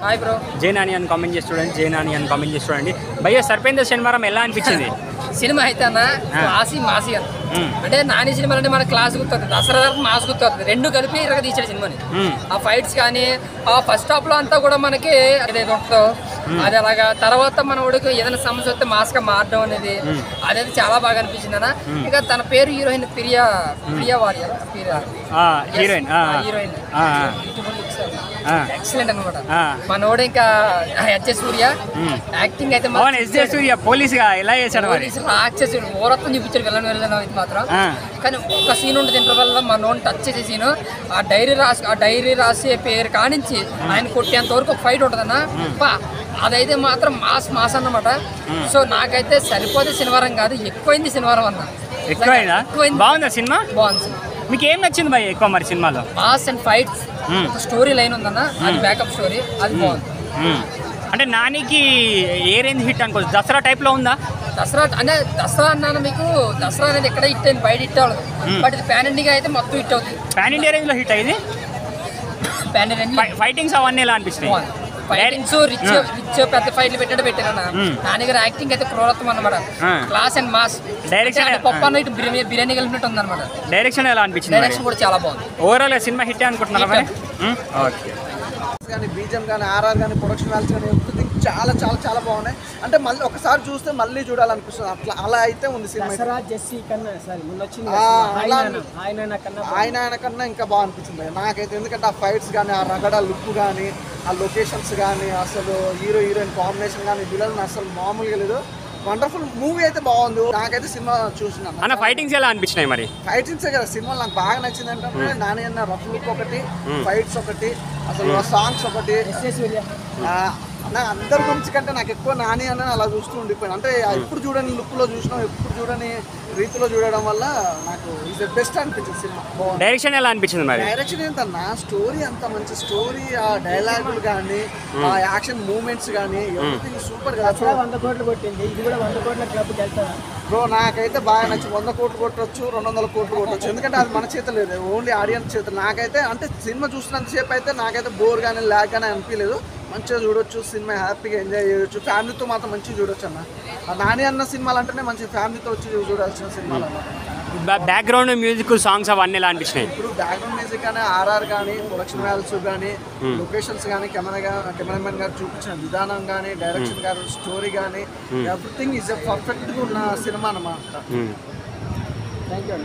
Hi bro. జై నాని అని comment చేసి చూడండి, జై నాని అని కామెంట్ చేసి చూడండి. భయ్య సర్పేంద్ర శనివారం ఎలా అనిపించింది? సినిమా అయితే అన్న మాసి మాసి అన్న అంటే నాని సినిమా అంటే మన క్లాస్ గుర్తుంది, దసరా మాస్ గుర్తుంది, రెండు కలిపి ఇరగ తీసాడు సినిమాని. ఆ ఫైట్స్ కానీ ఆ ఫస్ట్ హాఫ్ లో అంతా కూడా మనకి అదేదో ఉంటుందో అది అలాగా తర్వాత మన వాడికి ఏదైనా సమస్య వస్తే మాస్ గా మారడం అనేది అదైతే చాలా బాగా అనిపించింది అన్న. ఇంకా తన పేరు heroine Priya Warrier, heroine excellent అనమాట. మనోడు ఇంకా హెచ్ సూర్య యాక్టింగ్ అయితే సూర్య పోలీస్ గా ఎలా చేశాడు, రాక్షసుడు ఓరత్వం చూపించాడు విలన్ అయితే మాత్రం. కానీ ఒక సీన్ ఉంటుంది ఇంటర్వెల్ లో మనోడిని టచ్ చేసే సీన్, ఆ డైరీ రాసే పేరు కానించి ఆయన కొట్టేంత వరకు ఒక ఫైట్ ఉంటుంది అన్న. అదైతే మాత్రం మాస్ అన్నమాట. సో నాకైతే సరిపోతే శనివారం కాదు, ఎక్కువైంది శనివారం అన్న. బాగుందా సినిమా? బాగుంది. మీకు ఏం నచ్చింది భయ్య ఎక్కువ మరి సినిమాలో? Mass and fights, story line ఉందన్న, అది బ్యాకప్ స్టోరీ, అది బాగుంది. అంటే నానికి ఏ రేంజ్ హిట్ అనుకోవచ్చు? దసరా టైప్ లో ఉందా? దసరా అంటే దసరా అన్నాను మీకు, దసరా అనేది ఎక్కడ హిట్ అయింది, బయట హిట్ అవ్వదు. బట్ ఇది పాన్ ఇండియా అయితే మొత్తం హిట్ అవుతుంది. పాన్ ఇండియా రేంజ్ లో హిట్ అయింది. పాన్ ఇండియా ఫైటింగ్స్ అవన్నీ ఎలా అనిపిస్తున్నాయి? ఫైటింగ్స్ రిచ్ పెద్ద ఫైట్లు పెట్టారన్న. నాన్నగారు యాక్టింగ్ అయితే క్రూరత్వం అన్నమాట, క్లాస్ అండ్ మాస్. డైరెక్షన్ పప్పు అన్న ఇటు బిర్యానీ కలిపినట్టు ఉంది అనమాట. డైరెక్షన్ ఎలా అనిపించింది? డైరెక్షన్ కూడా చాలా బాగుంది. ఓవరాల్ సినిమా హిట్ అనుకుంటున్నారా? ఓకే. కానీ బీజం కానీ ఆర్ఆర్ కానీ ప్రొడక్షన్ వాల్యూస్ కానీ ఎవ్రీథింగ్ చాలా చాలా చాలా బాగున్నాయి. అంటే మళ్ళీ ఒకసారి చూస్తే మళ్ళీ చూడాలనిపిస్తుంది, అట్లా అలా అయితే ఉంది సినిమా. ఆయన కన్నా ఇంకా బాగా అనిపించింది నాకైతే. ఎందుకంటే ఆ ఫైట్స్ కానీ, ఆ రగడ లుక్ కానీ, ఆ లొకేషన్స్ కానీ, అసలు హీరోయిన్ కాంబినేషన్ కానీ, విలన్ అసలు మామూలుగా లేదు. వండర్ఫుల్ మూవీ అయితే బాగుంది. నాకైతే సినిమా చూసినాను అన్న. ఫైటింగ్స్ ఎలా అనిపించినాయి మరి? ఫైటింగ్సే కదా సినిమా నాకు బాగా నచ్చింది. అంటే నాని అన్న రఫ్ లుక్ ఒకటి, ఫైట్స్ ఒకటి, అసలు సాంగ్స్ ఒకటి. నా అందరి గురించి కంటే నాకు ఎక్కువ నాని అన్న అలా చూస్తూ ఉండిపోయాను. అంటే ఎప్పుడు చూడని లుక్లో చూసినాం, ఎప్పుడు చూడని రీతిలో చూడడం వల్ల నాకు ఇది బెస్ట్ అనిపించింది సినిమా. డైరెక్షన్ ఎలా అనిపించింది మరి? డైరెక్షన్ ఏంటన్నా, స్టోరీ అంత మంచి స్టోరీ, ఆ డైలాగులు కానీ, ఆ యాక్షన్ మూమెంట్స్ కానీ ఎవ్రీథింగ్ సూపర్ కదా. 100 కోట్లు కొట్టింది, ఇది కూడా 100 కోట్ల క్లబ్కి వెళ్తాను బ్రో. నాకైతే బాగా నచ్చింది. 100 కోట్లు కొట్టవచ్చు, 200 కోట్లు కొట్టవచ్చు, ఎందుకంటే అది మన చేత లేదు, ఓన్లీ ఆడియన్స్ చేత. నాకైతే అంటే సినిమా చూసినంతసేపు అయితే నాకైతే బోర్ కానీ ల్యాగ్ కానీ అనిపించలేదు. మంచిగా చూడొచ్చు సినిమా, హ్యాపీగా ఎంజాయ్ చేయొచ్చు. ఫ్యామిలీతో మాత్రం మంచిగా చూడొచ్చు అన్న. నాని అన్న సినిమాలు అంటేనే మంచి ఫ్యామిలీతో వచ్చి చూడాల్సిన సినిమాలు అన్న. బ్యాక్గ్రౌండ్ మ్యూజిక్, సాంగ్స్ అవన్నీ ఎలా అనిపించినాయి? ఇప్పుడు బ్యాక్గ్రౌండ్ మ్యూజిక్ కానీ, ఆర్ఆర్ కానీ, ప్రొడక్షన్ వాల్యూస్ కానీ, లొకేషన్స్ కానీ, కెమెరామెన్ గారు చూపించిన విధానం కానీ, డైరెక్షన్ గారు, స్టోరీ కానీ, ఎవ్రీథింగ్ ఈజ్ పర్ఫెక్ట్గా ఉన్న సినిమా అన్నమాట. Thank you.